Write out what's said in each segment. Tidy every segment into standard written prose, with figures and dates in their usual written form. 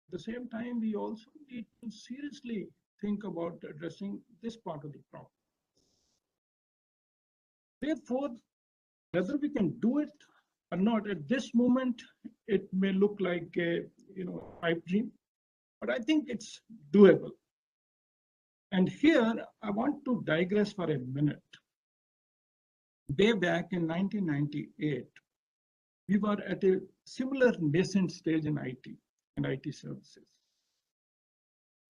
At the same time, we also need to seriously think about addressing this part of the problem. Therefore, whether we can do it or not at this moment, it may look like a pipe dream, but I think it's doable. And here I want to digress for a minute. Way back in 1998, we were at a similar nascent stage in IT and IT services.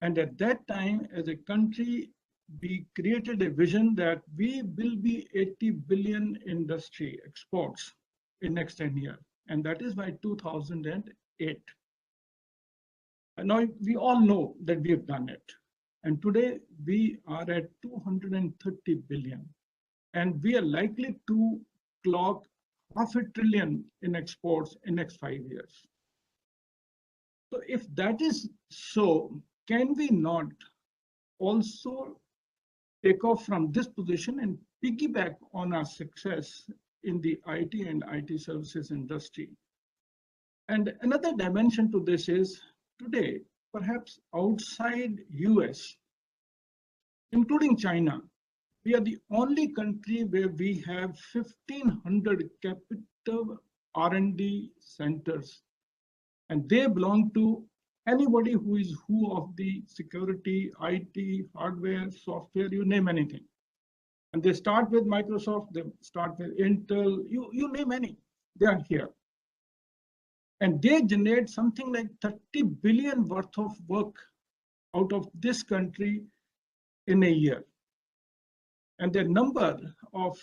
And at that time, as a country, we created a vision that we will be 80 billion industry exports in next 10 years. And that is by 2008. And now we all know that we have done it. And today we are at 230 billion. And we are likely to clock $500 billion in exports in next 5 years. So if that is so, can we not also take off from this position and piggyback on our success in the IT and IT services industry? And another dimension to this is today, perhaps outside US, including China, we are the only country where we have 1,500 captive R&D centers, and they belong to anybody who is who of the security, IT, hardware, software, you name anything. And they start with Microsoft, they start with Intel, you name any, they are here. And they generate something like 30 billion worth of work out of this country in a year. And the number of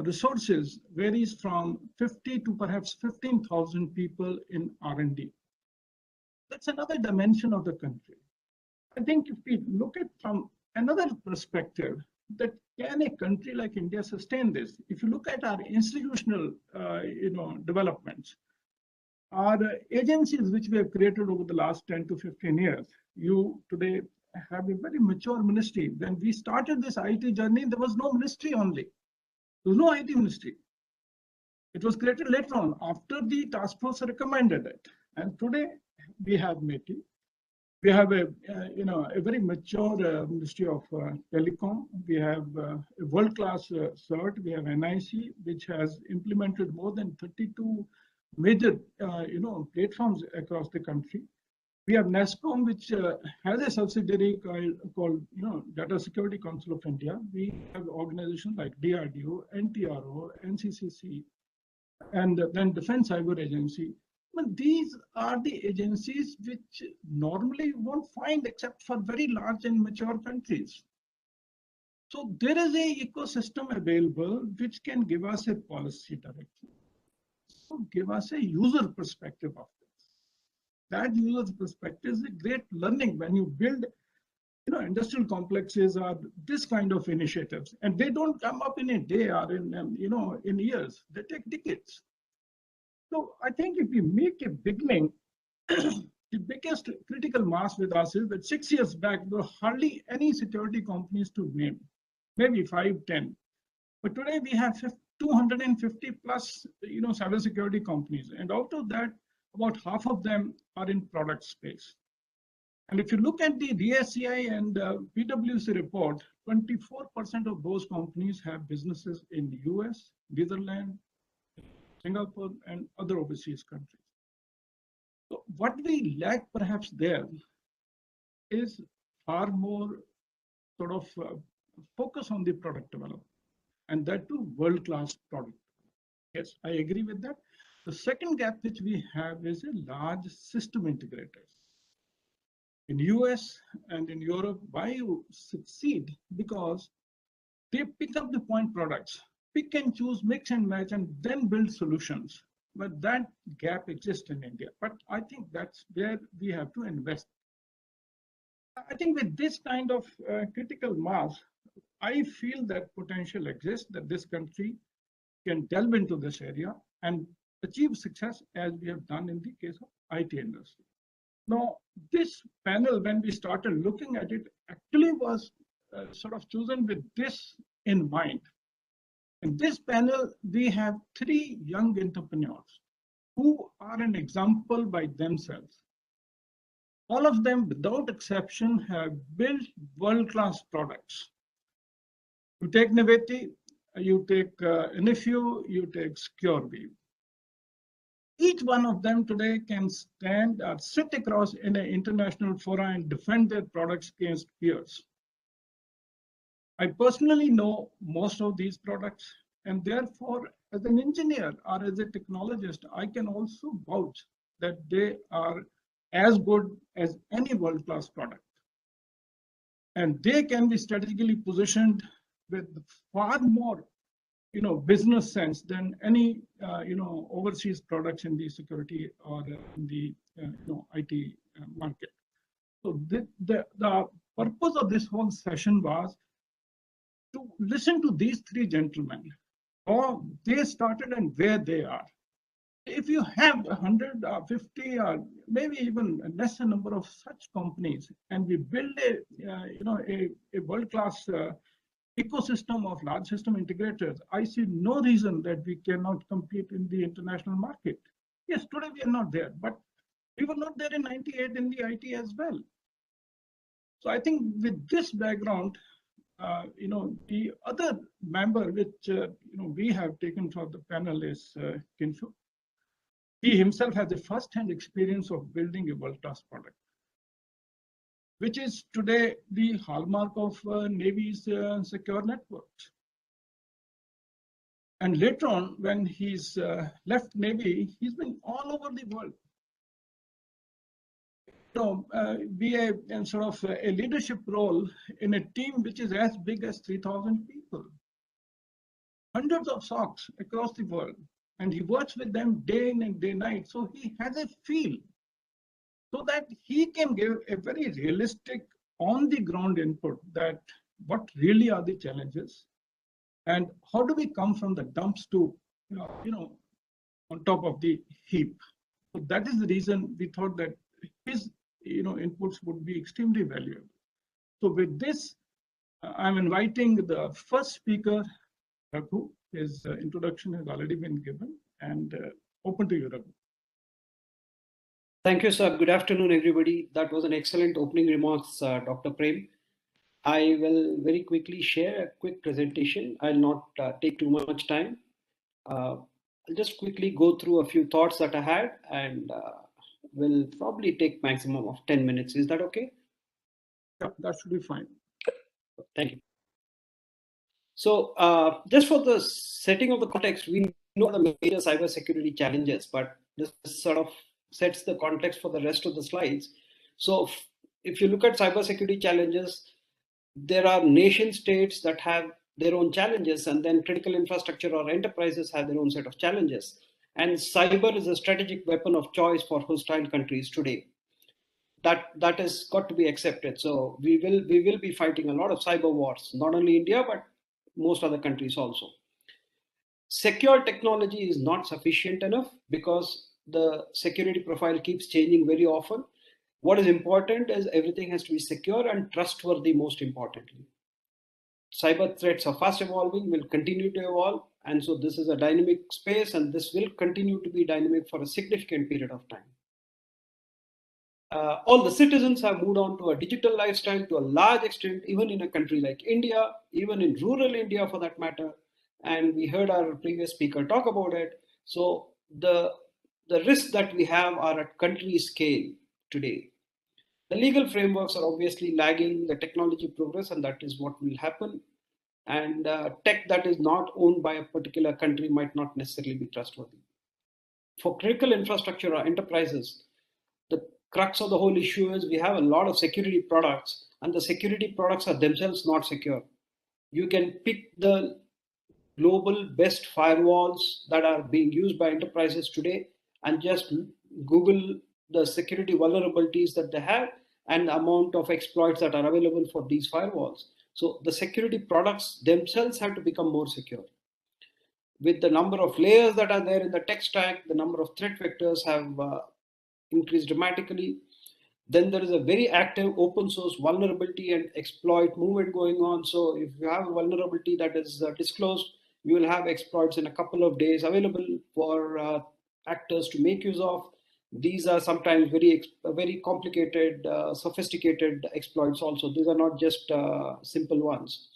resources varies from 50 to perhaps 15,000 people in R&D. That's another dimension of the country. I think if we look at from another perspective, that can a country like India sustain this? If you look at our institutional, developments, our agencies which we have created over the last 10 to 15 years, you today have a very mature ministry. When we started this IT journey, there was no ministry only. There was no IT ministry. It was created later on after the task force recommended it. And today we have MITI. We have a very mature Ministry of Telecom. We have a world-class CERT. We have NIC, which has implemented more than 32 major platforms across the country. We have NASCOM, which has a subsidiary called Data Security Council of India. We have organizations like DRDO, NTRO, NCCC, and then Defense Cyber Agency. But these are the agencies which normally you won't find except for very large and mature countries. So there is an ecosystem available which can give us a policy direction, so give us a user perspective of this. That user perspective is a great learning when you build industrial complexes or this kind of initiatives, and they don't come up in a day or in years. They take decades. So I think if we make a beginning, the biggest critical mass with us is that 6 years back, there were hardly any security companies to name, maybe 5, 10. But today we have 250 plus cybersecurity companies. And out of that, about half of them are in product space. And if you look at the DSCI and PwC report, 24% of those companies have businesses in the US, Netherlands, Singapore, and other overseas countries. So what we lack perhaps there is far more sort of focus on the product development, and that too world-class product. Yes, I agree with that. The second gap which we have is a large system integrators. In US and in Europe, why you succeed? Because they pick up the point products, pick and choose, mix and match, and then build solutions. But that gap exists in India. But I think that's where we have to invest. I think with this kind of critical mass, I feel that potential exists, that this country can delve into this area and achieve success as we have done in the case of IT industry. Now, this panel, when we started looking at it, actually was sort of chosen with this in mind. In this panel, we have 3 young entrepreneurs who are an example by themselves. All of them, without exception, have built world-class products. You take Naveti, you take Inifu, you take SecureWeave. Each one of them today can stand or sit across in an international forum and defend their products against peers. I personally know most of these products, and therefore, as an engineer or as a technologist, I can also vouch that they are as good as any world-class product. And they can be strategically positioned with far more business sense than any overseas products in the security or in the IT market. So the purpose of this whole session was to listen to these three gentlemen, how they started and where they are. If you have 100 or 50 or maybe even a lesser number of such companies, and we build a world-class ecosystem of large system integrators, I see no reason that we cannot compete in the international market. Yes, today we are not there, but we were not there in 98 in the IT as well. So I think with this background, the other member which we have taken for the panel is Kinshu. He himself has a first-hand experience of building a world-class product, which is today the hallmark of Navy's secure networks. And later on, when he's left Navy, he's been all over the world. Be a sort of a leadership role in a team which is as big as 3,000 people, hundreds of SOCs across the world, and he works with them day in and day night. So he has a feel, so that he can give a very realistic, on-the-ground input that what really are the challenges, and how do we come from the dumps to on top of the heap. So that is the reason we thought that his inputs would be extremely valuable. So with this, I'm inviting the first speaker, Raghu. His introduction has already been given, and open to you, Raghu. Thank you, sir. Good afternoon, everybody. That was an excellent opening remarks, Dr. Prem. I will very quickly share a quick presentation. I'll not take too much time. I'll just quickly go through a few thoughts that I had, and will probably take maximum of 10 minutes. Is that okay? Yeah, that should be fine. Thank you. So just for the setting of the context, we know the major cybersecurity challenges, but this sort of sets the context for the rest of the slides. So if you look at cybersecurity challenges, there are nation states that have their own challenges, and then critical infrastructure or enterprises have their own set of challenges. And cyber is a strategic weapon of choice for hostile countries today. That has got to be accepted. So we will be fighting a lot of cyber wars, not only India, but most other countries also. Secure technology is not sufficient enough because the security profile keeps changing very often. What is important is everything has to be secure and trustworthy, most importantly. Cyber threats are fast evolving, will continue to evolve, and so this is a dynamic space, and this will continue to be dynamic for a significant period of time. All the citizens have moved on to a digital lifestyle to a large extent, even in a country like India, even in rural India for that matter. And we heard our previous speaker talk about it. So the risks that we have are at country scale today. The legal frameworks are obviously lagging the technology progress, and that is what will happen. And tech that is not owned by a particular country might not necessarily be trustworthy. For critical infrastructure or enterprises, the crux of the whole issue is we have a lot of security products, and the security products are themselves not secure. You can pick the global best firewalls that are being used by enterprises today and just Google the security vulnerabilities that they have and the amount of exploits that are available for these firewalls. So the security products themselves have to become more secure. With the number of layers that are there in the tech stack, the number of threat vectors have increased dramatically. Then there is a very active open source vulnerability and exploit movement going on. So if you have a vulnerability that is disclosed, you will have exploits in a couple of days available for actors to make use of. These are sometimes very complicated, sophisticated exploits also. These are not just simple ones.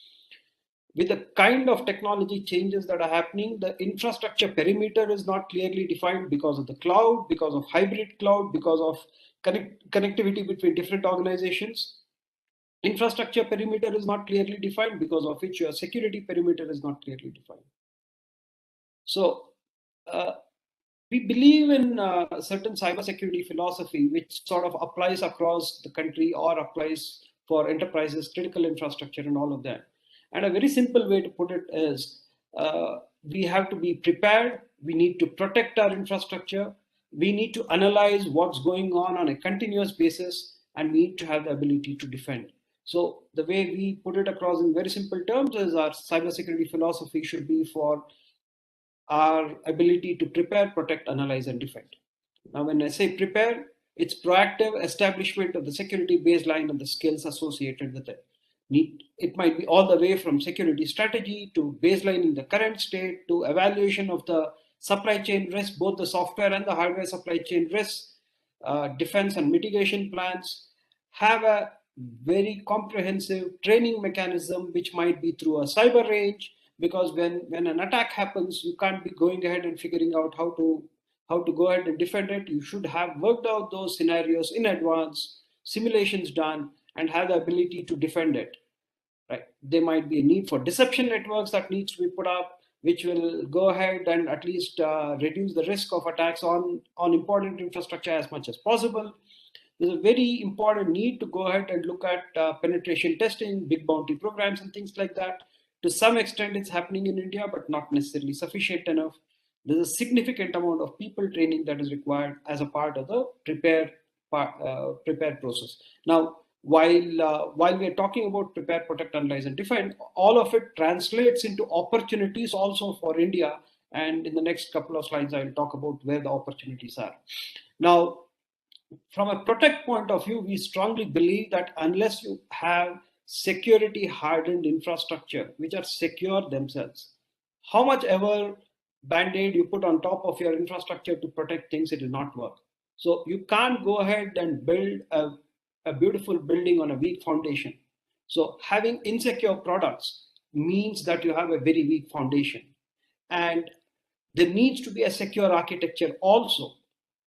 With the kind of technology changes that are happening, the infrastructure perimeter is not clearly defined because of the cloud, because of hybrid cloud, because of connectivity between different organizations. Infrastructure perimeter is not clearly defined, because of which your security perimeter is not clearly defined. So uh, we believe in a certain cybersecurity philosophy, which sort of applies across the country or applies for enterprises, critical infrastructure, and all of that. And a very simple way to put it is we have to be prepared. We need to protect our infrastructure. We need to analyze what's going on a continuous basis, and we need to have the ability to defend. So the way we put it across in very simple terms is our cybersecurity philosophy should be for our ability to prepare, protect, analyze, and defend. Now, when I say prepare, it's proactive establishment of the security baseline and the skills associated with it. It might be all the way from security strategy to baselining the current state to evaluation of the supply chain risk, both the software and the hardware supply chain risks, defense and mitigation plans, have a very comprehensive training mechanism, which might be through a cyber range, because when an attack happens, you can't be going ahead and figuring out how to go ahead and defend it. You should have worked out those scenarios in advance, simulations done, and have the ability to defend it. Right? There might be a need for deception networks that needs to be put up, which will go ahead and at least reduce the risk of attacks on important infrastructure as much as possible. There's a very important need to go ahead and look at penetration testing, big bounty programs, and things like that. To some extent, it's happening in India, but not necessarily sufficient enough. There's a significant amount of people training that is required as a part of the prepare process. Now, while we are talking about prepare, protect, analyze, and defend, all of it translates into opportunities also for India. And in the next couple of slides, I'll talk about where the opportunities are. Now, from a protect point of view, we strongly believe that unless you have security hardened infrastructure, which are secure themselves, how much ever band-aid you put on top of your infrastructure to protect things, it will not work. So you can't go ahead and build a beautiful building on a weak foundation. So having insecure products means that you have a very weak foundation. And there needs to be a secure architecture also.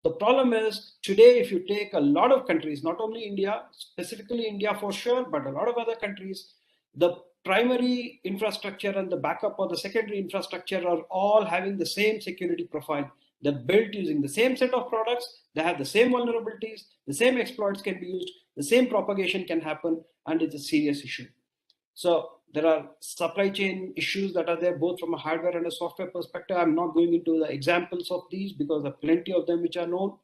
The problem is today, if you take a lot of countries, not only India, specifically India for sure, but a lot of other countries, the primary infrastructure and the backup or the secondary infrastructure are all having the same security profile. They're built using the same set of products, they have the same vulnerabilities, the same exploits can be used, the same propagation can happen, and it's a serious issue. So there are supply chain issues that are there both from a hardware and a software perspective. I'm not going into the examples of these because there are plenty of them which are known.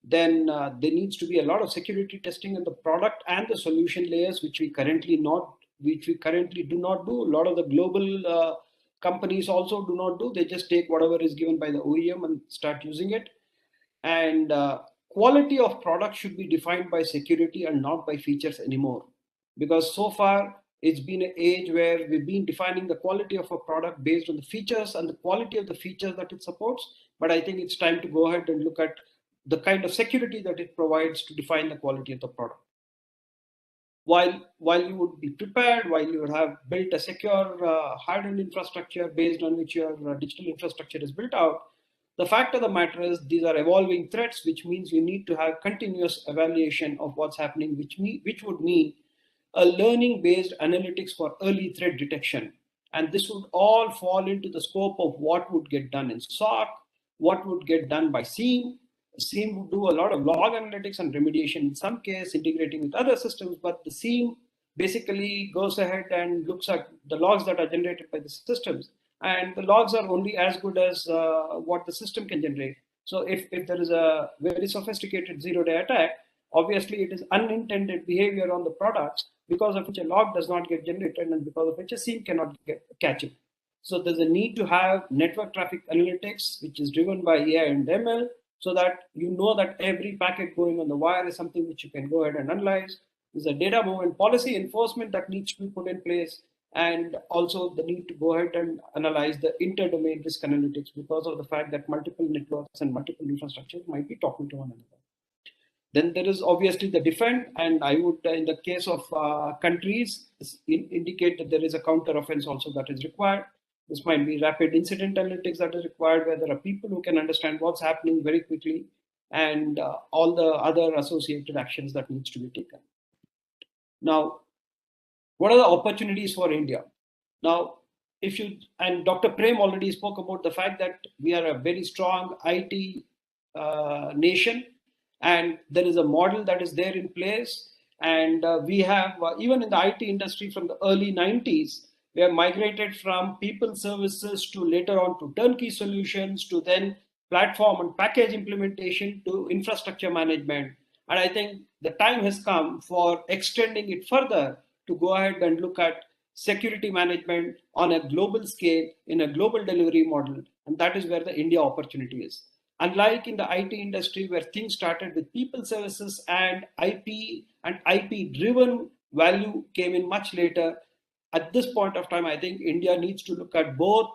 Then there needs to be a lot of security testing in the product and the solution layers, which we currently do not do. A lot of the global companies also do not do. They just take whatever is given by the OEM and start using it. And quality of product should be defined by security and not by features anymore, because so far it's been an age where we've been defining the quality of a product based on the features and the quality of the features that it supports. But I think it's time to go ahead and look at the kind of security that it provides to define the quality of the product. While you would be prepared, while you would have built a secure hardened infrastructure based on which your digital infrastructure is built out, the fact of the matter is these are evolving threats, which means you need to have continuous evaluation of what's happening, which would mean a learning based analytics for early threat detection. And this would all fall into the scope of what would get done in SOC, what would get done by SIEM. SIEM would do a lot of log analytics and remediation in some case, integrating with other systems, but the SIEM basically goes ahead and looks at the logs that are generated by the systems. And the logs are only as good as what the system can generate. So if there is a very sophisticated zero-day attack, obviously it is unintended behavior on the products because of which a log does not get generated and because of which a SIEM cannot catch it. So there's a need to have network traffic analytics, which is driven by AI and ML, so that you know that every packet going on the wire is something which you can go ahead and analyze. There's a data movement policy enforcement that needs to be put in place. and also the need to go ahead and analyze the inter-domain risk analytics because of the fact that multiple networks and multiple infrastructures might be talking to one another. Then there is obviously the defend, and I would, in the case of countries, indicate that there is a counter offense also that is required. This might be rapid incident analytics that is required, where there are people who can understand what's happening very quickly, and all the other associated actions that needs to be taken. Now, what are the opportunities for India? Now, if you, and Dr. Prem already spoke about the fact that we are a very strong IT nation, and there is a model that is there in place. And we have, even in the IT industry from the early 90s, we have migrated from people services to later on to turnkey solutions to then platform and package implementation to infrastructure management. And I think the time has come for extending it further to go ahead and look at security management on a global scale in a global delivery model. And that is where the India opportunity is. Unlike in the IT industry where things started with people services and IP driven value came in much later, at this point of time, I think India needs to look at both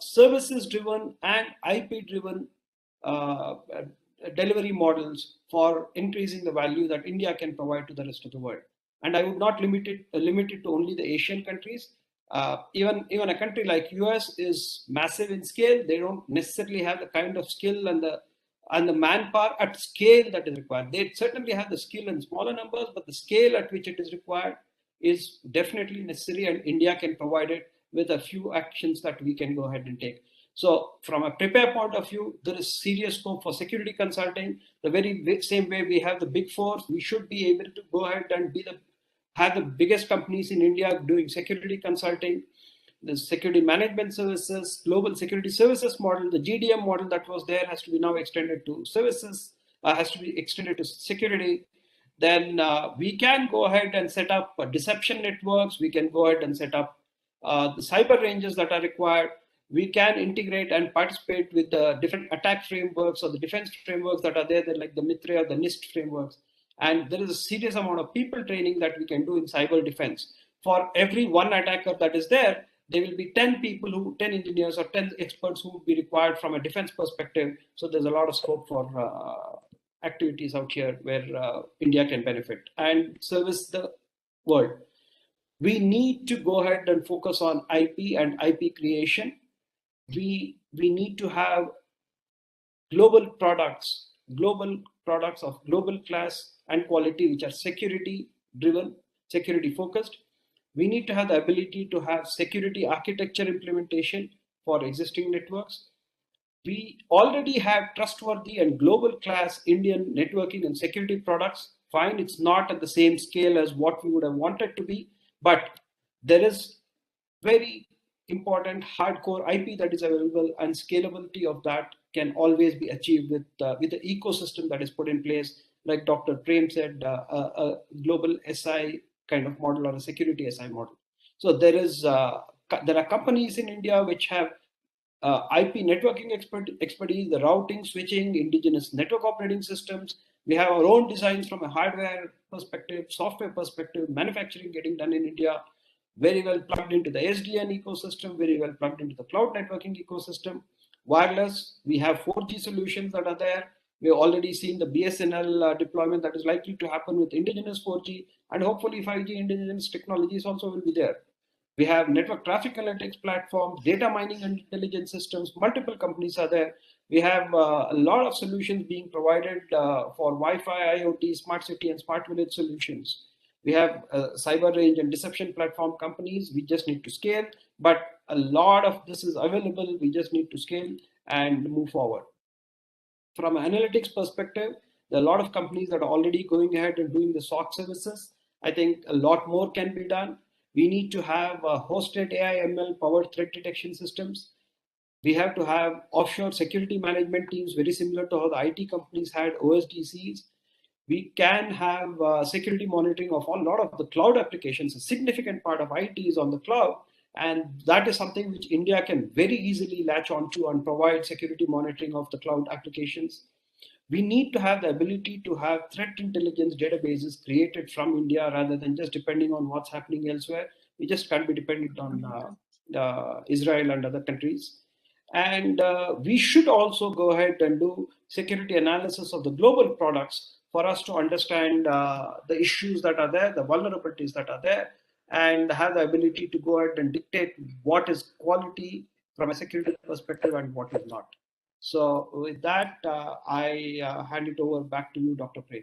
services driven and IP driven delivery models for increasing the value that India can provide to the rest of the world. And I would not limit it to only the Asian countries. Even a country like US is massive in scale. They don't necessarily have the kind of skill and the manpower at scale that is required. They certainly have the skill in smaller numbers, but the scale at which it is required is definitely necessary, and India can provide it with a few actions that we can go ahead and take. So from a prepare point of view, there is serious scope for security consulting. The very same way we have the big four, we should be able to go ahead and have the biggest companies in India doing security consulting, the security management services, global security services model, the GDM model that was there has to be now extended to services, has to be extended to security. Then we can go ahead and set up deception networks. We can go ahead and set up the cyber ranges that are required. We can integrate and participate with the different attack frameworks or the defense frameworks that are there, like the MITRE or the NIST frameworks. And there is a serious amount of people training that we can do in cyber defense. For every one attacker that is there, there will be 10 people 10 engineers or 10 experts who will be required from a defense perspective. So there's a lot of scope for activities out here where India can benefit and service the world. We need to go ahead and focus on IP and IP creation. We need to have global products of global class and quality, which are security driven, security focused. We need to have the ability to have security architecture implementation for existing networks. We already have trustworthy and global class Indian networking and security products. Fine, it's not at the same scale as what we would have wanted to be, but there is very important hardcore IP that is available, and scalability of that can always be achieved with the ecosystem that is put in place. Like Dr. Prem said, a global SI kind of model or a security SI model. So there are companies in India which have IP networking expertise, the routing, switching, indigenous network operating systems. We have our own designs from a hardware perspective, software perspective, manufacturing getting done in India, very well plugged into the SDN ecosystem, very well plugged into the cloud networking ecosystem. Wireless, we have 4G solutions that are there. We've already seen the BSNL deployment that is likely to happen with indigenous 4G, and hopefully 5G indigenous technologies also will be there. We have network traffic analytics platforms, data mining and intelligence systems. Multiple companies are there. We have a lot of solutions being provided for Wi-Fi, IoT, smart city, and smart village solutions. We have cyber range and deception platform companies. We just need to scale, but a lot of this is available. We just need to scale and move forward. From an analytics perspective, there are a lot of companies that are already going ahead and doing the SOC services. I think a lot more can be done. We need to have hosted AI ML powered threat detection systems. We have to have offshore security management teams, very similar to how the IT companies had OSDCs. We can have security monitoring of a lot of the cloud applications. A significant part of IT is on the cloud, and that is something which India can very easily latch onto and provide security monitoring of the cloud applications. We need to have the ability to have threat intelligence databases created from India rather than just depending on what's happening elsewhere. We just can't be dependent on Israel and other countries. And we should also go ahead and do security analysis of the global products for us to understand the issues that are there, the vulnerabilities that are there, and have the ability to go ahead and dictate what is quality from a security perspective and what is not. So with that, I hand it over back to you, Dr. Prem.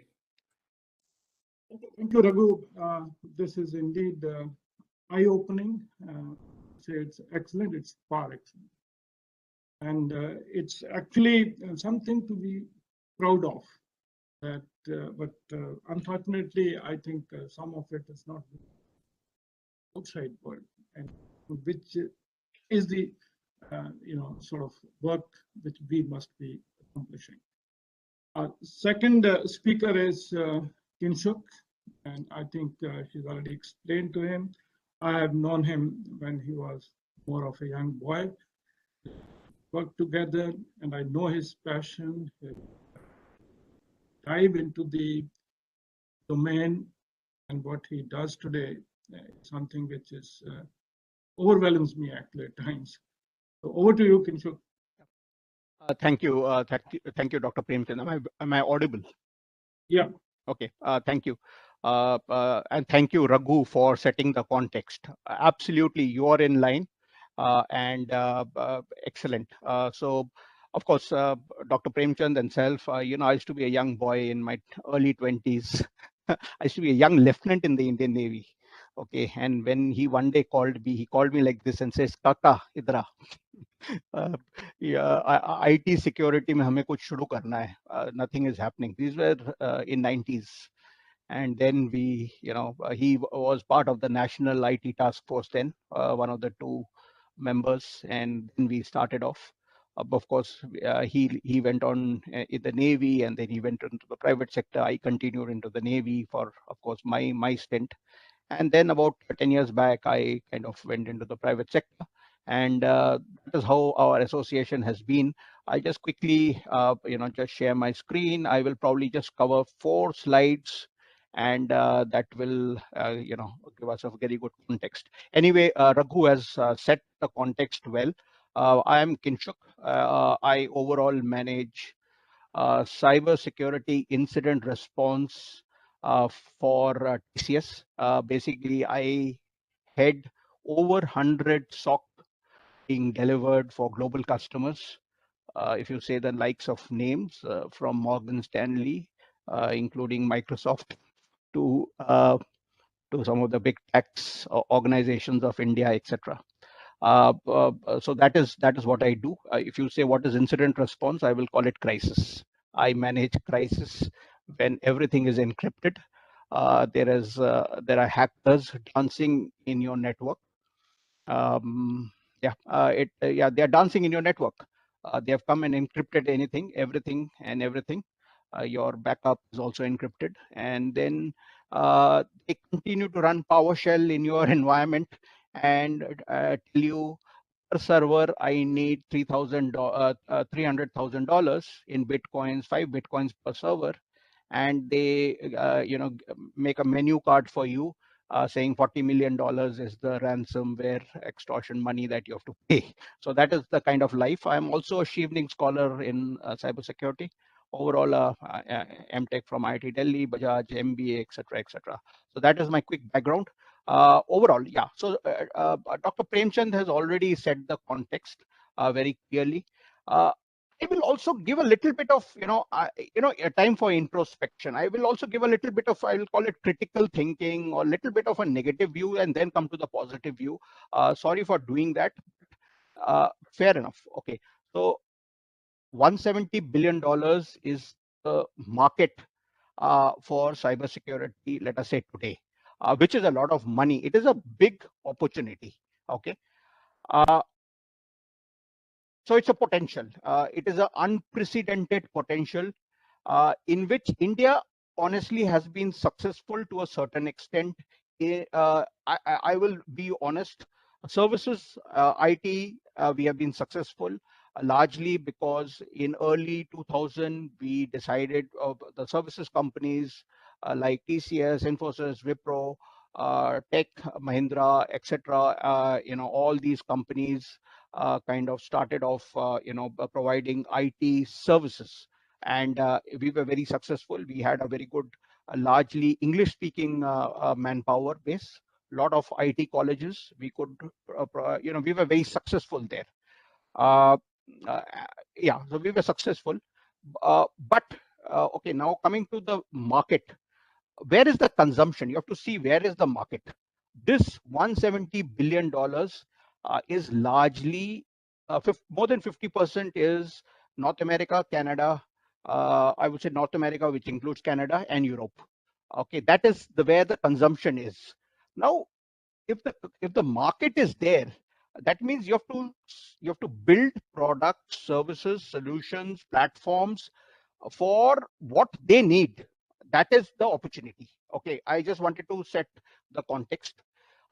Thank you, Raghu. This is indeed eye-opening. Say it's excellent. It's far excellent, and it's actually something to be proud of. That, but unfortunately, I think some of it is not outside world, and which is the sort of work which we must be accomplishing. Second speaker is Kinshuk, and I think she's already explained to him. I have known him when he was more of a young boy. Worked together, and I know his passion. Dive into the domain, and what he does today is something which is overwhelms me actually at times. So over to you, Kinshuk. Thank you. Thank you, Dr. Premchand. Am I audible? Yeah. Okay. Thank you. And thank you, Raghu, for setting the context. Absolutely, you are in line and excellent. So, of course, Dr. Premchand and self, I used to be a young boy in my early 20s. I used to be a young lieutenant in the Indian Navy. Okay. And when he one day called me, he called me like this and says, Kaka, idra. IT security में हमें कुछ शुरू करना है. Nothing is happening. These were in 90s. And then he was part of the National IT Task Force then, one of the two members, and then we started off. Of course, he went on in the Navy, and then he went into the private sector. I continued into the Navy for, of course, my stint. And then about 10 years back, I kind of went into the private sector. And that is how our association has been. I just quickly, just share my screen. I will probably just cover 4 slides, and that will, give us a very good context. Anyway, Raghu has set the context well. I am Kinshuk. I overall manage cyber security incident response for TCS. Basically, I head over 100 SOC being delivered for global customers. If you say the likes of names from Morgan Stanley, including Microsoft, to some of the big tax organizations of India, etc. So that is what I do. If you say what is incident response, I will call it crisis. I manage crisis when everything is encrypted. There are hackers dancing in your network. They are dancing in your network. They have come and encrypted everything. Your backup is also encrypted, and then they continue to run PowerShell in your environment and tell you per server I need $300,000 in bitcoins, 5 bitcoins per server, and they make a menu card for you saying $40 million is the ransomware extortion money that you have to pay. So that is the kind of life. I'm also a Shievening scholar in cybersecurity. Overall, MTech from IIT Delhi, Bajaj, MBA, etc., etc. So that is my quick background. Overall, yeah. So Dr. Premchand has already set the context very clearly. I will also give a little bit of, a time for introspection. I will also give a little bit of, I will call it critical thinking, or a little bit of a negative view, and then come to the positive view. Sorry for doing that. Fair enough. Okay. So $170 billion is the market for cybersecurity, let us say today, which is a lot of money. It is a big opportunity. Okay. So it's a potential. It is an unprecedented potential in which India honestly has been successful to a certain extent. I will be honest. Services, IT, we have been successful largely because in early 2000 we decided the services companies like TCS, Infosys, Wipro, Tech, Mahindra, etc. All these companies kind of started off, providing IT services, and we were very successful. We had a very good, largely English-speaking manpower base. A lot of IT colleges. We could, we were very successful there. Uh, uh, yeah, so we were successful. But okay, now coming to the market, where is the consumption? You have to see where is the market. This $170 billion is largely more than 50% is North America, Canada. I would say North America, which includes Canada and Europe. Okay, that is where the consumption is. Now, if the market is there, that means you have to build products, services, solutions, platforms for what they need. That is the opportunity. Okay, I just wanted to set the context.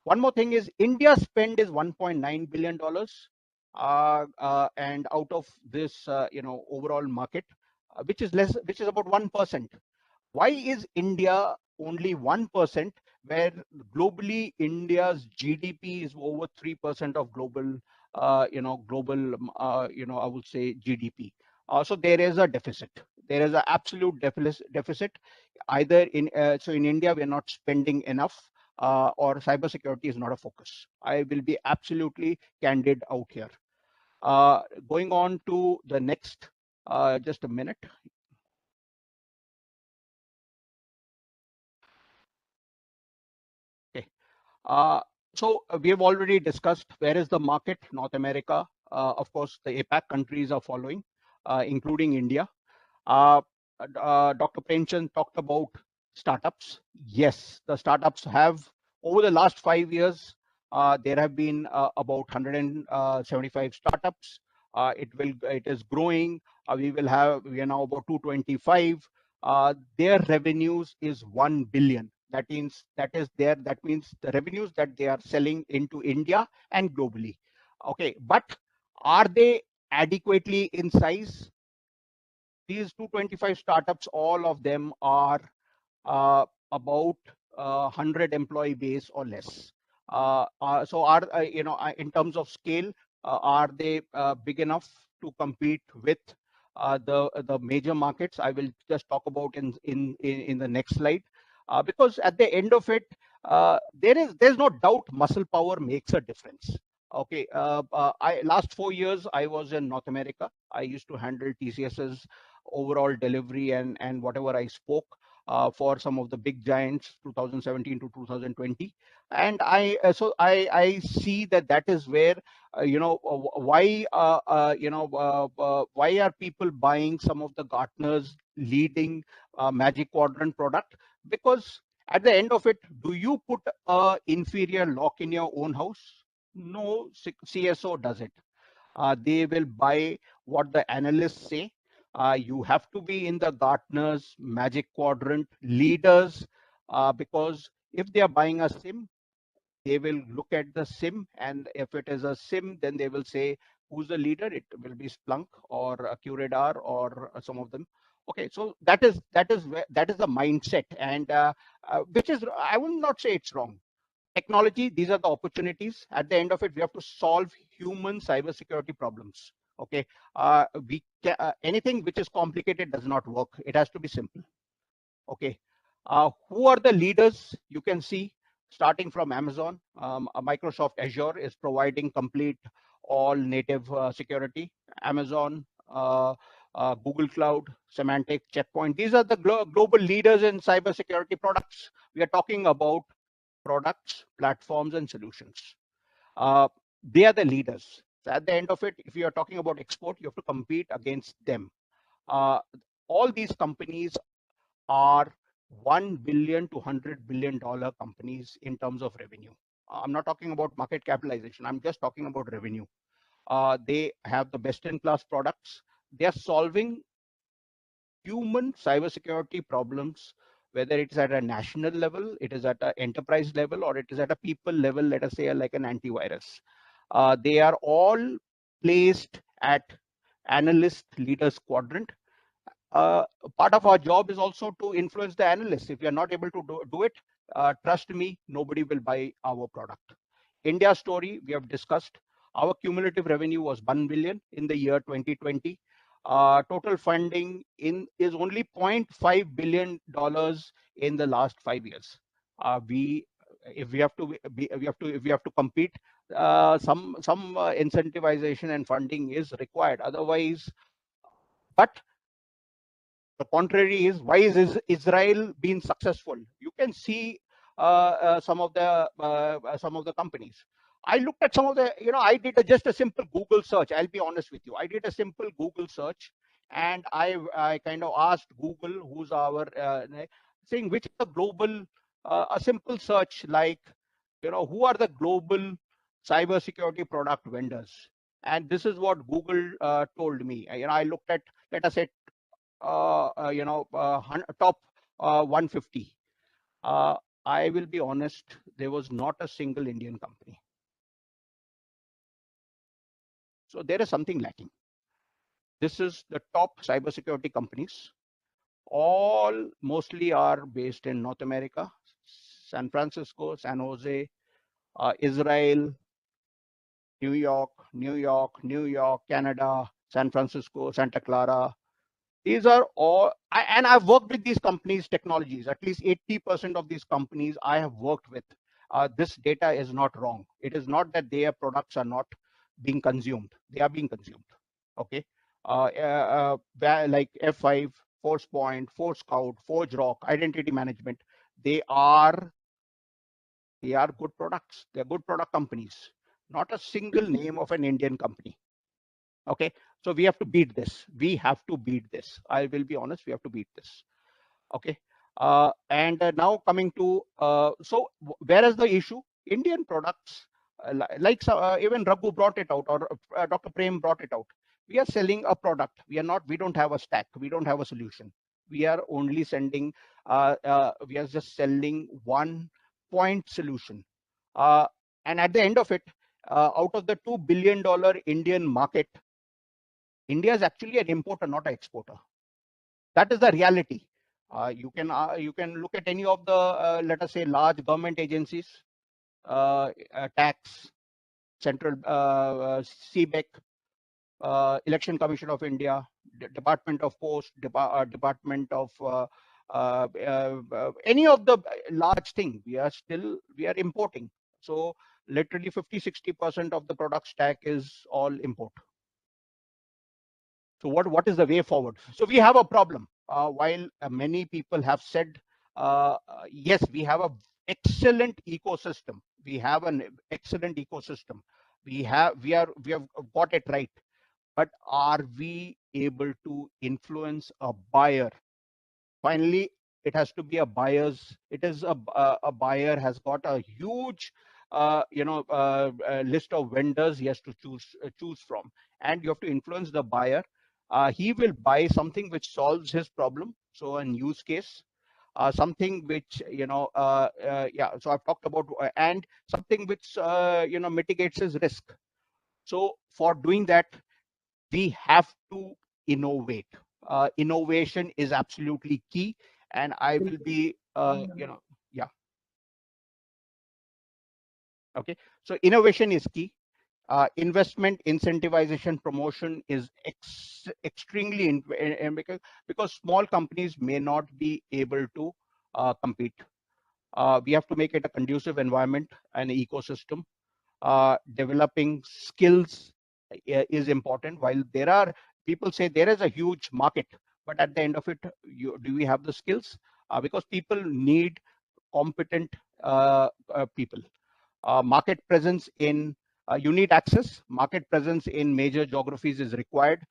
One more thing is India's spend is $1.9 billion, and out of this, overall market, which is about 1%. Why is India only 1%, where globally India's GDP is over 3% of global, I would say GDP. So there is a deficit. There is an absolute deficit. Either in India we are not spending enough, or cybersecurity is not a focus. I will be absolutely candid out here. Going on to the next, just a minute. Okay. We have already discussed where is the market. North America, of course, the APAC countries are following, including India. Dr. Premchand talked about startups. Yes, the startups have, over the last 5 years, there have been about 175 startups. It is growing. We are now about 225. Their revenues is 1 billion. That means the revenues that they are selling into India and globally. Okay, but are they adequately in size? These 225 startups, all of them are about 100 employee base or less. So are, in terms of scale, are they big enough to compete with the major markets? I will just talk about in the next slide, because at the end of it, there's no doubt muscle power makes a difference. Okay, last 4 years I was in North America. I used to handle TCS's overall delivery and whatever I spoke for some of the big giants, 2017 to 2020. And I see that is where why are people buying some of the Gartner's leading Magic Quadrant product? Because at the end of it, do you put a inferior lock in your own house? No CSO does it. They will buy what the analysts say. You have to be in the Gartner's Magic Quadrant leaders, because if they are buying a SIM, they will look at the SIM, and if it is a SIM, then they will say who's the leader. It will be Splunk or QRadar or some of them. Okay, so that is the mindset, and which is, I will not say it's wrong. Technology, these are the opportunities. At the end of it, we have to solve human cybersecurity problems. Okay, anything which is complicated does not work. It has to be simple. Okay, who are the leaders? You can see, starting from Amazon, Microsoft Azure is providing complete all native security. Amazon, Google Cloud, Symantec, Checkpoint. These are the global leaders in cybersecurity products. We are talking about products, platforms, and solutions. They are the leaders. So at the end of it, if you are talking about export, you have to compete against them. All these companies are $1 billion to $100 billion companies in terms of revenue. I'm not talking about market capitalization. I'm just talking about revenue. They have the best-in-class products. They are solving human cybersecurity problems, whether it's at a national level, it is at an enterprise level, or it is at a people level, let us say like an antivirus. They are all placed at analyst leaders quadrant. Part of our job is also to influence the analysts. If you're not able to do it, trust me, nobody will buy our product. India story, we have discussed. Our cumulative revenue was 1 billion in the year 2020. Total funding is only $0.5 billion in the last 5 years. We if we have to if we have to compete, some incentivization and funding is required. Otherwise, but the contrary is, why is Israel being successful? You can see some of the companies. I looked at some of the, I did just a simple Google search. I'll be honest with you. I did a simple Google search, and I kind of asked Google, who's our saying which is the global, a simple search like, who are the global cybersecurity product vendors, and this is what Google told me. I looked at, let us say, top 150. I will be honest, there was not a single Indian company. So there is something lacking. This is the top cybersecurity companies. All mostly are based in North America, San Francisco, San Jose, Israel, New York, Canada, San Francisco, Santa Clara. These are all, and I've worked with these companies' technologies. At least 80% of these companies I have worked with. This data is not wrong. It is not that their products are not being consumed. They are being consumed. Okay. Like F5, ForcePoint, ForceScout, ForgeRock, identity management. They are good products. They're good product companies. Not a single name of an Indian company. Okay, so we have to beat this. I will be honest, we have to beat this. Okay, and now coming to, so where is the issue? Indian products, like even Raghu brought it out, or Dr. Prem brought it out. We are selling a product. We don't have a stack. We don't have a solution. We are only sending, we are just selling one point solution. And at the end of it, out of the $2 billion Indian market, India is actually an importer, not an exporter. That is the reality. You can look at any of the, let us say, large government agencies, tax, central, CBEC, Election Commission of India, Department of Post, Department of any of the large thing. We are importing. So literally 50-60% of the product stack is all import. So what is the way forward? So we have a problem. While many people have said, yes, we have an excellent ecosystem. We have an excellent ecosystem. We have got it right. But are we able to influence a buyer? Finally, it has to be a buyer's. It is a buyer has got a huge list of vendors he has to choose from, and you have to influence the buyer. He will buy something which solves his problem, so a use case, something which so I've talked about, and something which mitigates his risk. So for doing that, we have to innovate. Innovation is absolutely key, and I will be yeah. Okay, so innovation is key. Investment, incentivization, promotion is extremely because small companies may not be able to compete. We have to make it a conducive environment and ecosystem. Developing skills is important. While there are people say there is a huge market, but at the end of it, do we have the skills? Because people need competent people. Market presence in you need access. Market presence in major geographies is required,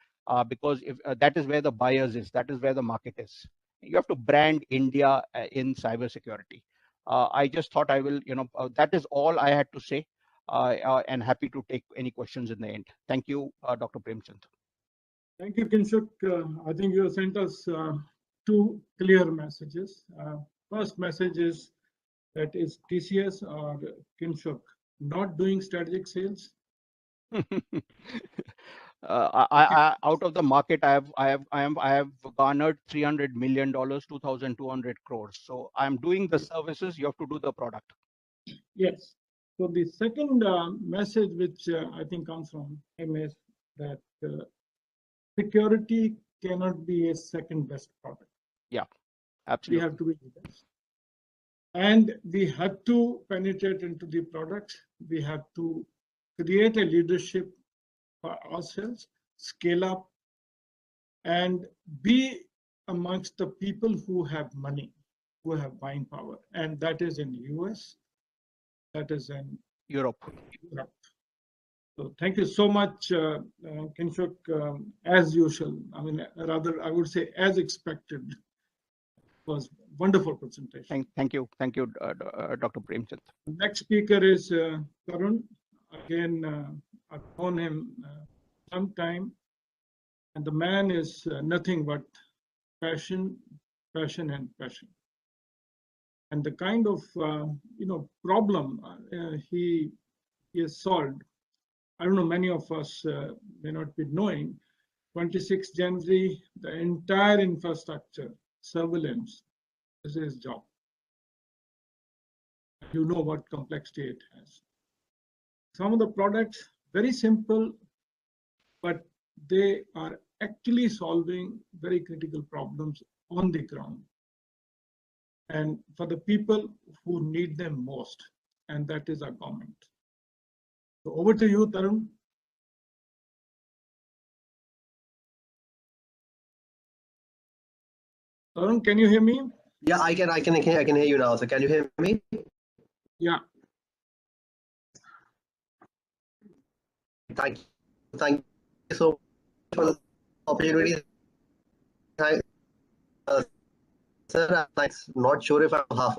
because if that is where the buyers is, that is where the market is. You have to brand India in cybersecurity. I just thought I will, that is all I had to say, and happy to take any questions in the end. Thank you, Dr. Premchand. Thank you, Kinshuk. I think you have sent us two clear messages. First message is that is TCS or Kinshuk not doing strategic sales, Out of the market, I have garnered $300 million, 2,200 crores. So I'm doing the services. You have to do the product. Yes. So the second message, which I think comes from him, is that security cannot be a second best product. Yeah, We absolutely. have to be the best. And we have to penetrate into the product. We have to create a leadership for ourselves, scale up, and be amongst the people who have money, who have buying power. And that is in US, that is in Europe. Europe. So thank you so much, Kinshuk. As usual, I mean, rather, I would say as expected, was wonderful presentation. Thank you, Dr. Premchand. Next speaker is Tarun. Again, I've known him some time, and the man is nothing but passion, passion, and passion. And the kind of problem he has solved. I don't know. Many of us may not be knowing. 26 January, the entire infrastructure, surveillance, this is his job. You know what complexity it has. Some of the products, very simple, but they are actually solving very critical problems on the ground. And for the people who need them most, and that is our government. So over to you, Tarun. Tarun, can you hear me? Yeah, I can hear you now. So can you hear me? Yeah. Thank you so much for the opportunity. Thank, sir, I'm not sure if I'm half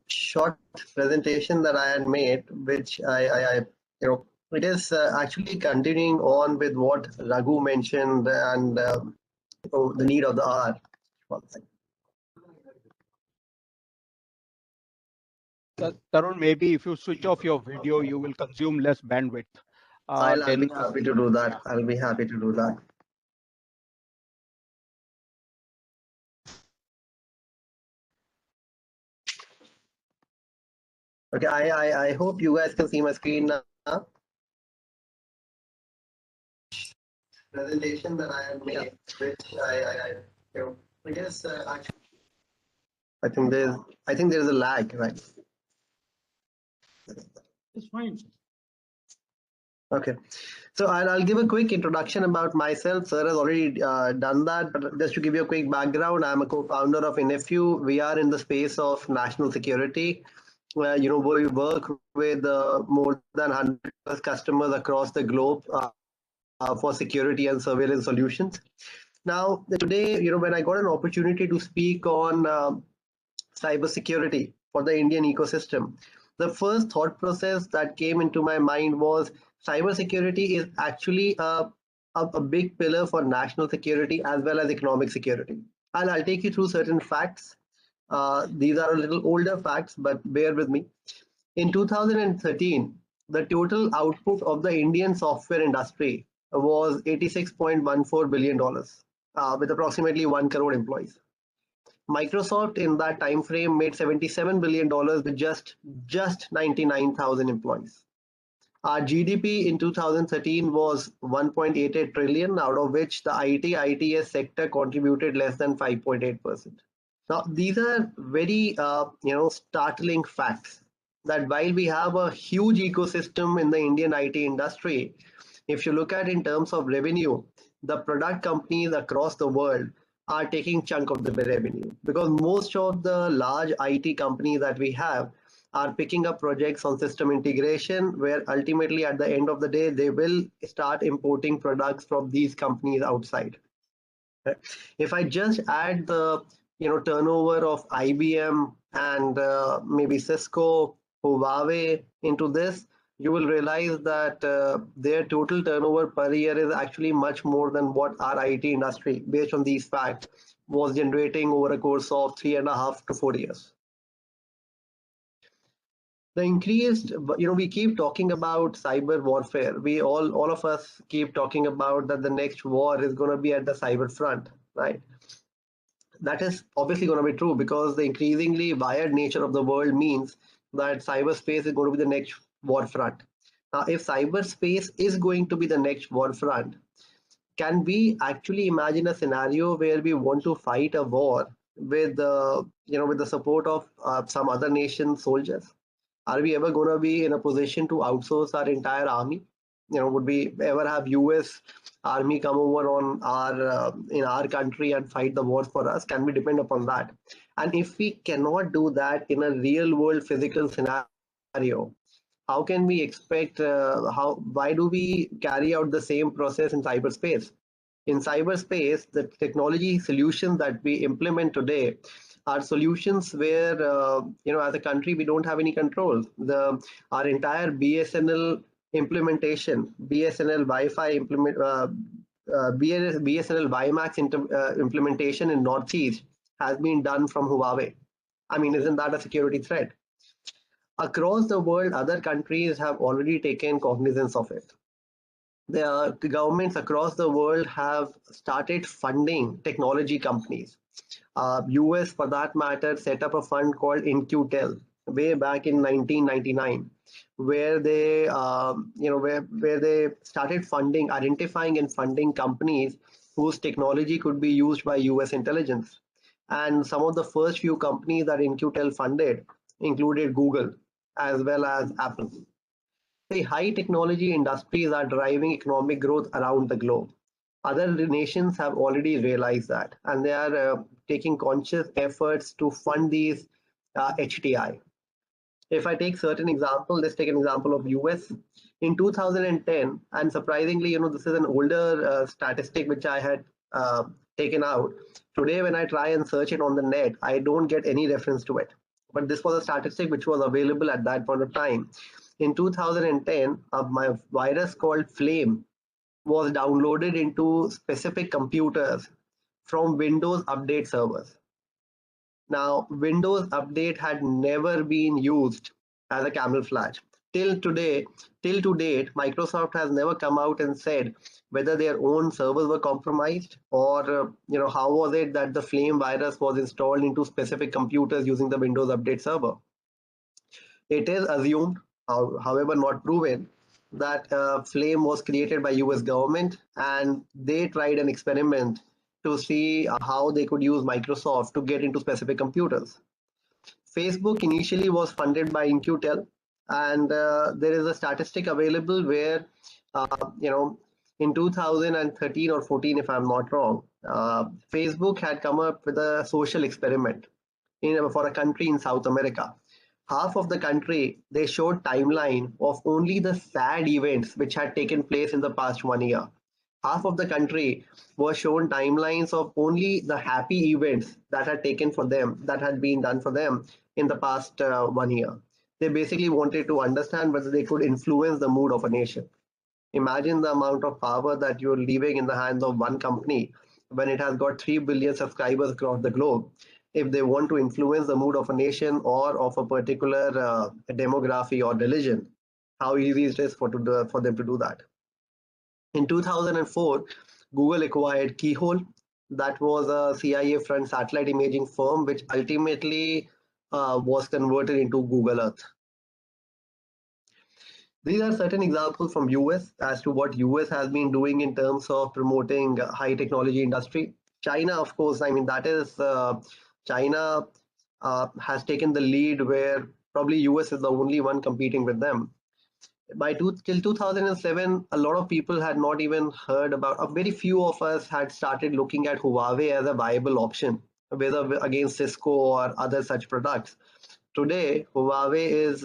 short presentation that I had made, which it is actually continuing on with what Raghu mentioned and the need of the hour. Tarun, maybe if you switch off your video, you will consume less bandwidth. I'll Then be happy to do that. I'll be happy to do that. Okay, I hope you guys can see my screen now. Presentation that I have made, which it is actually. I think there's a lag, right? It's fine. Okay, so I'll give a quick introduction about myself. Sir has already done that, but just to give you a quick background, I'm a co-founder of INFU. We are in the space of national security. We work with more than 100 plus customers across the globe for security and surveillance solutions. Now, today, when I got an opportunity to speak on cybersecurity for the Indian ecosystem, the first thought process that came into my mind was cybersecurity is actually a big pillar for national security as well as economic security. And I'll take you through certain facts. These are a little older facts, but bear with me. In 2013, the total output of the Indian software industry was $86.14 billion, with approximately 1 crore employees. Microsoft in that time frame made $77 billion with just 99,000 employees. Our GDP in 2013 was 1.88 trillion, out of which the ITS sector contributed less than 5.8%. Now, these are very startling facts that while we have a huge ecosystem in the Indian IT industry, if you look at in terms of revenue, the product companies across the world are taking chunk of the revenue, because most of the large IT companies that we have are picking up projects on system integration, where ultimately at the end of the day, they will start importing products from these companies outside. If I just add the turnover of IBM and maybe Cisco, Huawei into this, you will realize that their total turnover per year is actually much more than what our IT industry, based on these facts, was generating over a course of 3.5 to 4 years. The increased, we keep talking about cyber warfare. We all of us keep talking about that the next war is going to be at the cyber front, right? That is obviously going to be true because the increasingly wired nature of the world means that cyberspace is going to be the next war front. Now, if cyberspace is going to be the next war front, can we actually imagine a scenario where we want to fight a war with with the support of some other nation soldiers? Are we ever going to be in a position to outsource our entire army? Would we ever have US army come over on our in our country and fight the wars for us? Can we depend upon that? And if we cannot do that in a real world physical scenario, how can we expect how why do we carry out the same process in cyberspace? In cyberspace, the technology solutions that we implement today are solutions where as a country we don't have any control. The Our entire BSNL implementation, BSNL Wi-Fi BSNL WiMAX implementation in Northeast has been done from Huawei. I mean, isn't that a security threat? Across the world, other countries have already taken cognizance of it. The governments across the world have started funding technology companies. US, for that matter, set up a fund called InQtel way back in 1999, where they, where they started funding, identifying and funding companies whose technology could be used by US intelligence. And some of the first few companies that InQtel funded included Google as well as Apple. The high technology industries are driving economic growth around the globe. Other nations have already realized that, and they are taking conscious efforts to fund these HTI. If I take certain example, let's take an example of US. In 2010, and surprisingly, this is an older statistic which I had taken out. Today, when I try and search it on the net, I don't get any reference to it. But this was a statistic which was available at that point of time. In 2010, my virus called Flame was downloaded into specific computers from Windows Update servers. Now, Windows Update had never been used as a camouflage. Till today, till to date, Microsoft has never come out and said whether their own servers were compromised or how was it that the Flame virus was installed into specific computers using the Windows Update server. It is assumed, however not proven, that Flame was created by US government and they tried an experiment to see how they could use Microsoft to get into specific computers. Facebook initially was funded by InQtel, and there is a statistic available where, in 2013 or 14, if I'm not wrong, Facebook had come up with a social experiment for a country in South America. Half of the country, they showed timeline of only the sad events which had taken place in the past 1 year. Half of the country was shown timelines of only the happy events that had taken for them, that had been done for them in the past 1 year. They basically wanted to understand whether they could influence the mood of a nation. Imagine the amount of power that you're leaving in the hands of one company when it has got 3 billion subscribers across the globe. If they want to influence the mood of a nation or of a particular demography or religion, how easy it is for them to do that. In 2004, Google acquired Keyhole. That was a CIA-front satellite imaging firm, which ultimately was converted into Google Earth. These are certain examples from US as to what US has been doing in terms of promoting high technology industry. China, of course, I mean, that is China has taken the lead where probably US is the only one competing with them. Till 2007, a lot of people had not even heard about, a very few of us had started looking at Huawei as a viable option, whether against Cisco or other such products. Today, Huawei is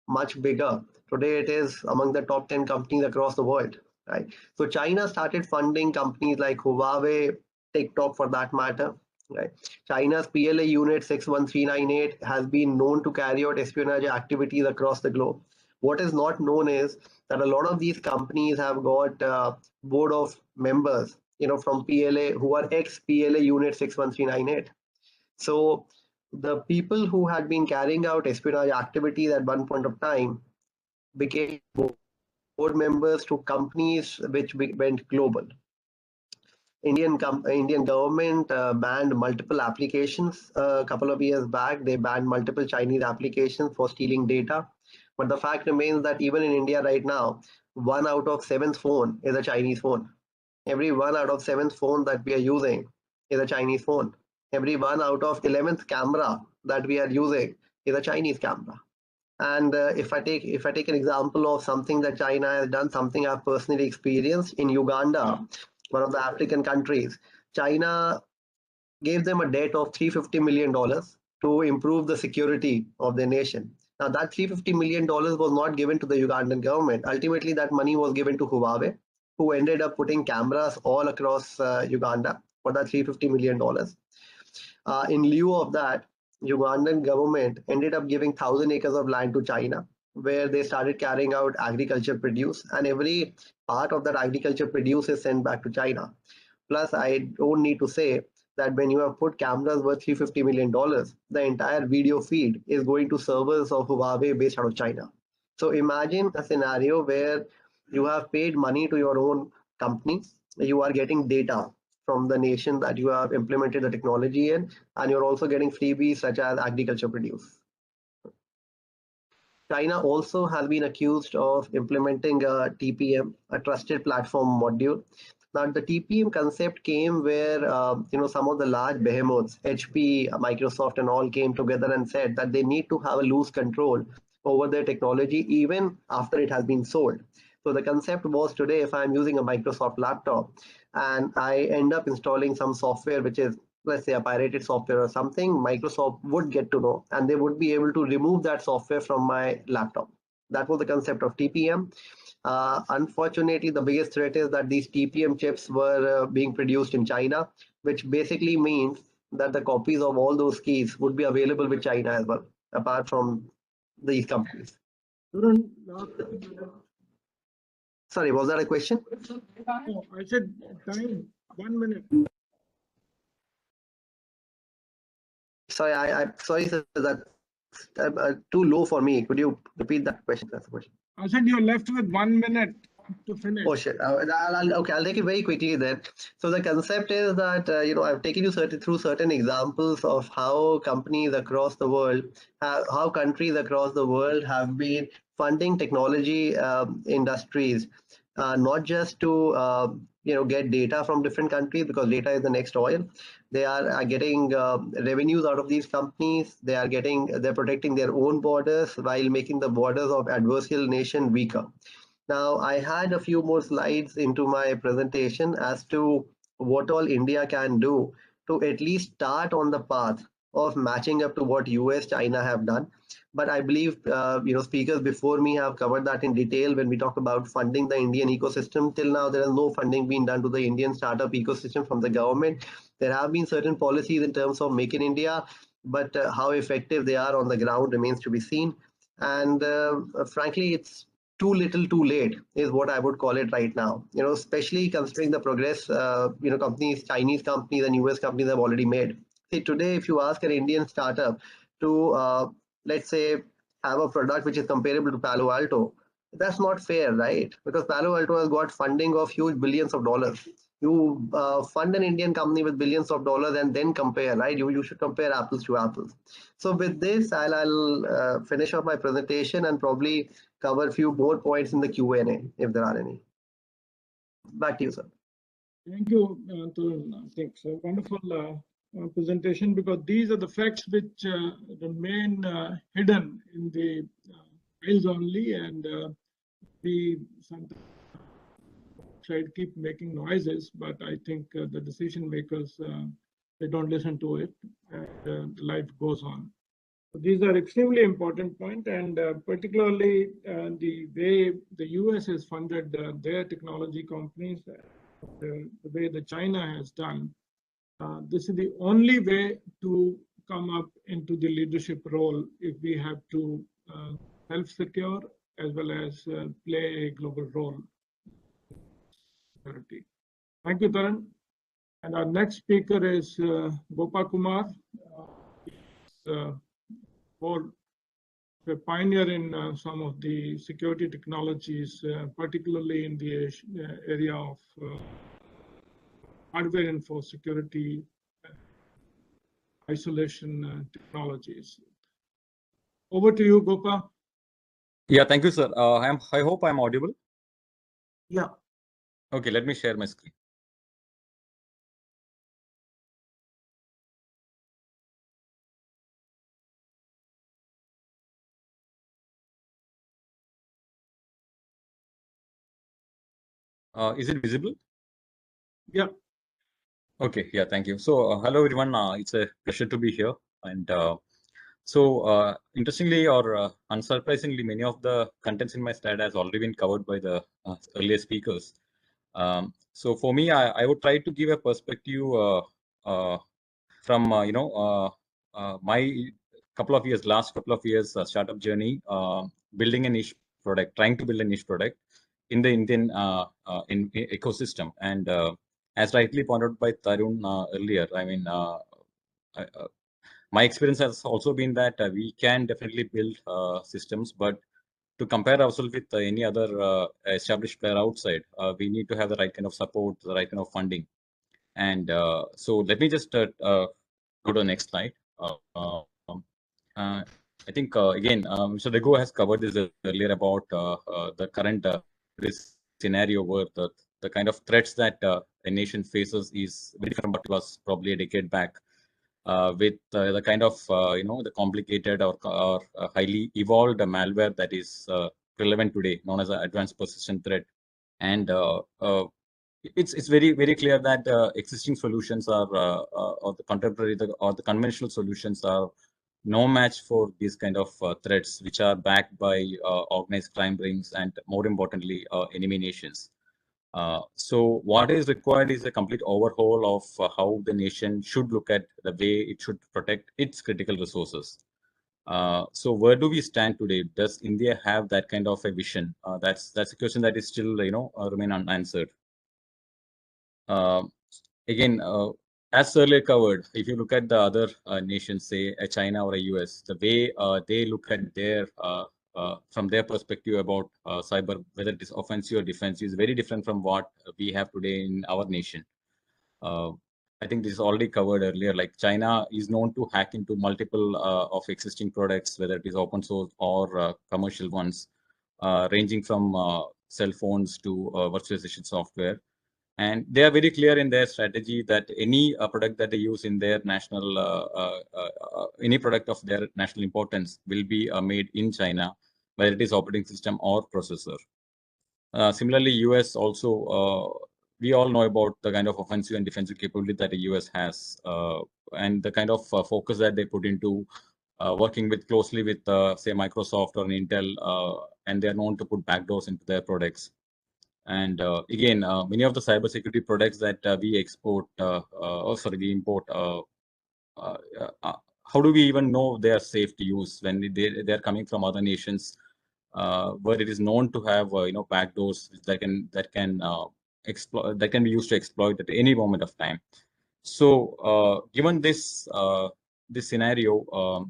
much bigger. Today, it is among the top 10 companies across the world, right? So China started funding companies like Huawei, TikTok for that matter, right? China's PLA unit 61398 has been known to carry out espionage activities across the globe. What is not known is that a lot of these companies have got board of members, from PLA who are ex-PLA unit 61398. So the people who had been carrying out espionage activities at one point of time became board members to companies which went global. Indian government banned multiple applications a couple of years back. They banned multiple Chinese applications for stealing data. But the fact remains that even in India right now, 1 out of 7 phone is a Chinese phone. Every 1 out of 7 phone that we are using is a Chinese phone. Every 1 out of 11th camera that we are using is a Chinese camera. And if I take an example of something that China has done, something I've personally experienced in Uganda, one of the African countries, China gave them a debt of $350 million to improve the security of their nation. Now that $350 million was not given to the Ugandan government. Ultimately, that money was given to Huawei, who ended up putting cameras all across Uganda for that $350 million. In lieu of that, Ugandan government ended up giving 1,000 acres of land to China, where they started carrying out agriculture produce, and every part of that agriculture produce is sent back to China. Plus, I don't need to say that when you have put cameras worth $350 million, the entire video feed is going to servers of Huawei based out of China. So imagine a scenario where you have paid money to your own company, you are getting data from the nation that you have implemented the technology in, and you're also getting freebies such as agriculture produce. China also has been accused of implementing a TPM, a trusted platform module. Now, the TPM concept came where some of the large behemoths, HP, Microsoft, and all came together and said that they need to have a loose control over their technology even after it has been sold. So the concept was today, if I'm using a Microsoft laptop and I end up installing some software which is, let's say, a pirated software or something, Microsoft would get to know and they would be able to remove that software from my laptop. That was the concept of TPM. Unfortunately, the biggest threat is that these TPM chips were being produced in China, which basically means that the copies of all those keys would be available with China as well, apart from these companies. Tarun, last 1 minute. Sorry, was that a question? No, I said time, 1 minute. Sorry, sorry, sir, that's too low for me. Could you repeat that question? That's the question. I said you're left with 1 minute to finish. Oh shit. Okay, I'll take it very quickly then. So the concept is that I've taken you through certain examples of how companies across the world, how countries across the world have been funding technology industries, not just to get data from different countries, because data is the next oil. They are getting revenues out of these companies. They're protecting their own borders while making the borders of adversarial nation weaker. Now, I had a few more slides into my presentation as to what all India can do to at least start on the path of matching up to what US, China have done. But I believe speakers before me have covered that in detail when we talk about funding the Indian ecosystem. Till now, there is no funding being done to the Indian startup ecosystem from the government. There have been certain policies in terms of Make in India, but how effective they are on the ground remains to be seen. And frankly, it's too little too late is what I would call it right now, especially considering the progress companies, Chinese companies and US companies have already made. See, today if you ask an Indian startup to let's say have a product which is comparable to Palo Alto, that's not fair, right? Because Palo Alto has got funding of huge billions of dollars. You fund an Indian company with billions of dollars and then compare, right? You should compare apples to apples. So with this, I'll finish off my presentation and probably cover a few more points in the Q&A if there are any. Back to you, sir. Thank you, Tarun. I think it's a wonderful presentation, because these are the facts which remain hidden in the files only, and we sometimes try to keep making noises, but I think the decision makers, they don't listen to it, and life goes on. So these are extremely important points, and particularly the way the US has funded their technology companies, the way that China has done. This is the only way to come up into the leadership role if we have to self-secure as well as play a global role. Thank you, Tarun. And our next speaker is Gopal Kumar. more a pioneer in some of the security technologies, particularly in the area of hardware info security, isolation technologies. Over to you, Gopa. Yeah, thank you, sir. I hope I'm audible. Yeah. Okay, let me share my screen. Is it visible? Yeah. Okay, yeah, thank you. So, hello everyone. It's a pleasure to be here. And interestingly or unsurprisingly, many of the contents in my slide has already been covered by the earlier speakers. So, for me, I would try to give a perspective from my last couple of years startup journey, building a niche product, trying to build a niche product in the Indian ecosystem. And as rightly pointed out by Tarun earlier, I mean, my experience has also been that we can definitely build systems, but to compare ourselves with any other established player outside, we need to have the right kind of support, the right kind of funding. And so let me just go to the next slide. I think again, Mr. Raghu has covered this earlier about the current risk scenario where the kind of threats that a nation faces is very different from what was probably a decade back. With the kind of the complicated or highly evolved malware that is relevant today, known as an advanced persistent threat, and it's very clear that existing solutions are or the contemporary or the conventional solutions are no match for these kind of threats, which are backed by organized crime rings and, more importantly, enemy nations. So what is required is a complete overhaul of how the nation should look at the way it should protect its critical resources. So where do we stand today? Does India have that kind of a vision? That's a question that is still remain unanswered. Again, as earlier covered, if you look at the other nations, say a China or a US, the way they look at their from their perspective about cyber, whether it is offensive or defensive, is very different from what we have today in our nation. I think this is already covered earlier. Like China is known to hack into multiple of existing products, whether it is open source or commercial ones, ranging from cell phones to virtualization software. And they are very clear in their strategy that any product that they use in their national, any product of their national importance will be made in China, whether it is operating system or processor. Similarly, US also, we all know about the kind of offensive and defensive capability that the US has, and the kind of focus that they put into working with closely with, say, Microsoft or Intel, and they are known to put backdoors into their products. And again, many of the cybersecurity products that we export, we import, how do we even know they are safe to use when they are coming from other nations, where it is known to have backdoors that can exploit, that can be used to exploit at any moment of time. So given this this scenario,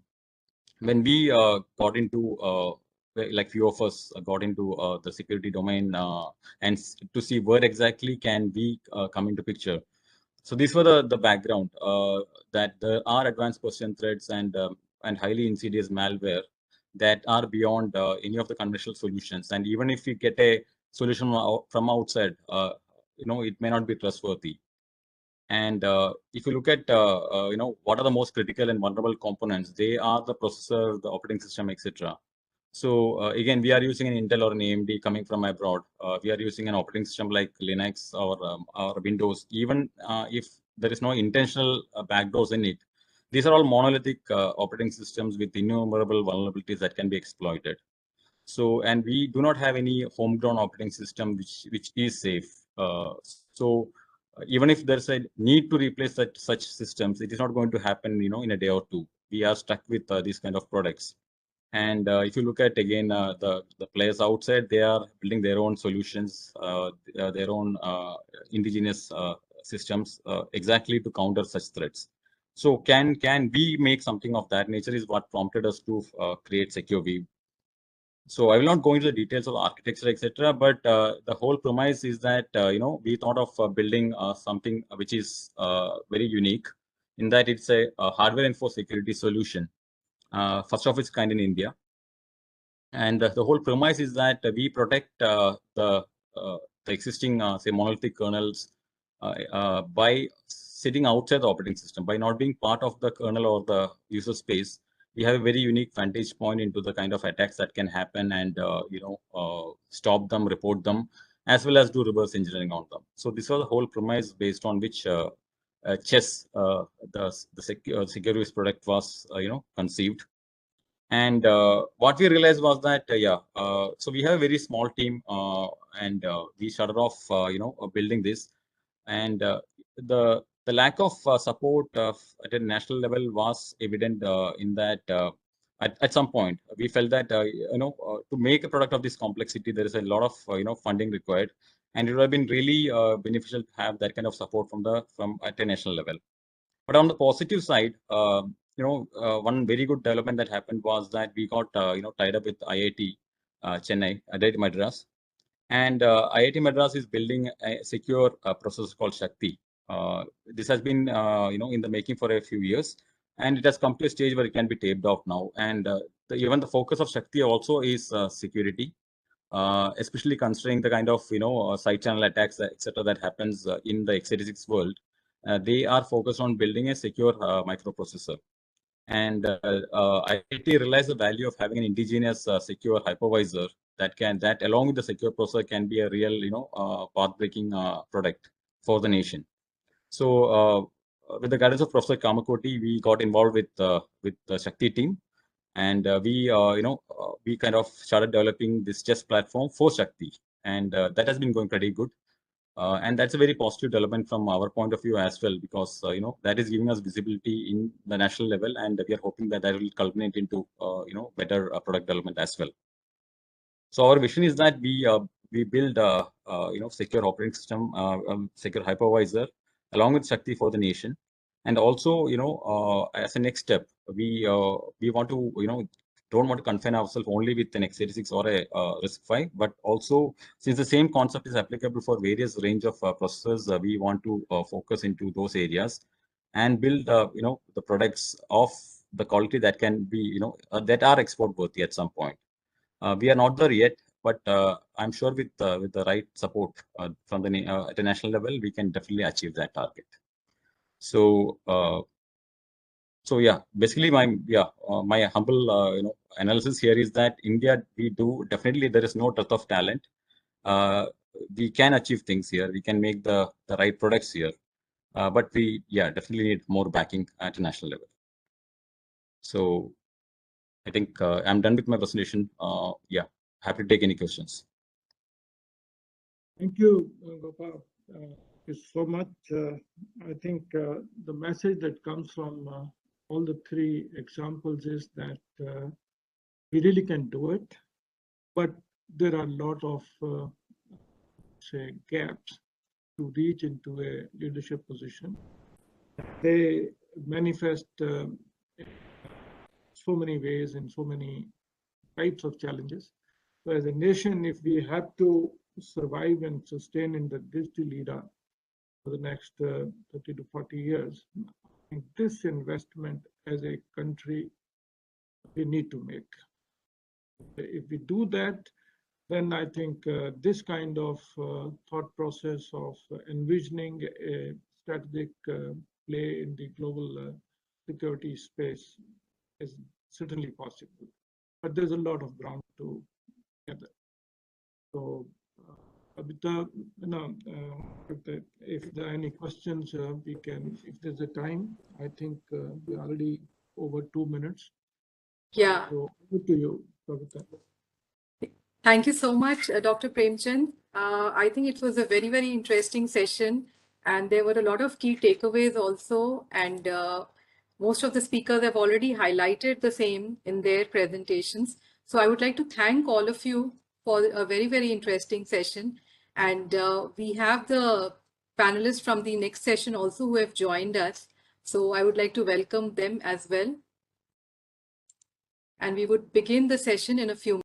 when we got into like few of us got into the security domain and to see where exactly can we come into picture. So these were the background that there are advanced persistent threats and highly insidious malware that are beyond any of the conventional solutions. And even if we get a solution from outside, it may not be trustworthy. And if you look at what are the most critical and vulnerable components, they are the processor, the operating system, etc. So again, we are using an Intel or an AMD coming from abroad. We are using an operating system like Linux or Windows. Even if there is no intentional backdoors in it, these are all monolithic operating systems with innumerable vulnerabilities that can be exploited. So, and we do not have any homegrown operating system which is safe. So even if there's a need to replace such systems, it is not going to happen, in a day or two. We are stuck with these kind of products. And if you look at again the players outside, they are building their own solutions, their own indigenous systems exactly to counter such threats. So can we make something of that nature is what prompted us to create SecureWeave. So I will not go into the details of architecture, etc. But the whole premise is that we thought of building something which is very unique, in that it's a hardware enforced security solution, first of its kind in India. And the whole premise is that we protect the existing say monolithic kernels by sitting outside the operating system, by not being part of the kernel or the user space. We have a very unique vantage point into the kind of attacks that can happen, and stop them, report them, as well as do reverse engineering on them. So this was the whole premise based on which chess, the security product was conceived. And what we realized was that so we have a very small team, and we started off building this. And the lack of support at a national level was evident in that at some point we felt that to make a product of this complexity, there is a lot of funding required, and it would have been really beneficial to have that kind of support from at a national level. But on the positive side, one very good development that happened was that we got tied up with IIT Chennai, IIT Madras, and IIT Madras is building a secure processor called Shakti. This has been in the making for a few years, and it has come to a stage where it can be taped off now. And even the focus of Shakti also is security, especially considering the kind of side channel attacks, etc., that happens in the x86 world. They are focused on building a secure microprocessor. And IIT realized the value of having an indigenous secure hypervisor that along with the secure processor can be a real path-breaking product for the nation. So with the guidance of Professor Kamakoti, we got involved with the Shakti team, and we kind of started developing this chess platform for Shakti, and that has been going pretty good. And that's a very positive development from our point of view as well, because that is giving us visibility in the national level, and we are hoping that will culminate into better product development as well. So our vision is that we build a secure operating system, secure hypervisor, along with Shakti for the nation. And also, as a next step, we want to don't want to confine ourselves only with an x86 or a RISC-V, but also, since the same concept is applicable for various range of processors, we want to focus into those areas and build the products of the quality that can be that are export worthy at some point. We are not there yet, but I'm sure with the right support from the at a national level, we can definitely achieve that target. So yeah, basically my humble analysis here is that India, we do definitely, there is no dearth of talent. We can achieve things here. We can make the right products here, but we definitely need more backing at a national level. So I think I'm done with my presentation. Happy to take any questions. Thank you, Gopal. Thank you so much. I think the message that comes from all the three examples is that we really can do it, but there are a lot of say gaps to reach into a leadership position. They manifest so many ways and so many types of challenges. So as a nation, if we have to survive and sustain in the digital era for the next 30 to 40 years, I think this investment as a country we need to make. If we do that, then I think this kind of thought process of envisioning a strategic play in the global security space is certainly possible. But there's a lot of ground to gather. So, Abhita, if there are any questions, we can, if there's a time, I think we're already over 2 minutes. Yeah. So, over to you, Abhita. Thank you so much, Dr. Premchand. I think it was a very, very interesting session, and there were a lot of key takeaways also, and most of the speakers have already highlighted the same in their presentations. So I would like to thank all of you for a very, very interesting session. And we have the panelists from the next session also who have joined us. So I would like to welcome them as well. And we would begin the session in a few minutes.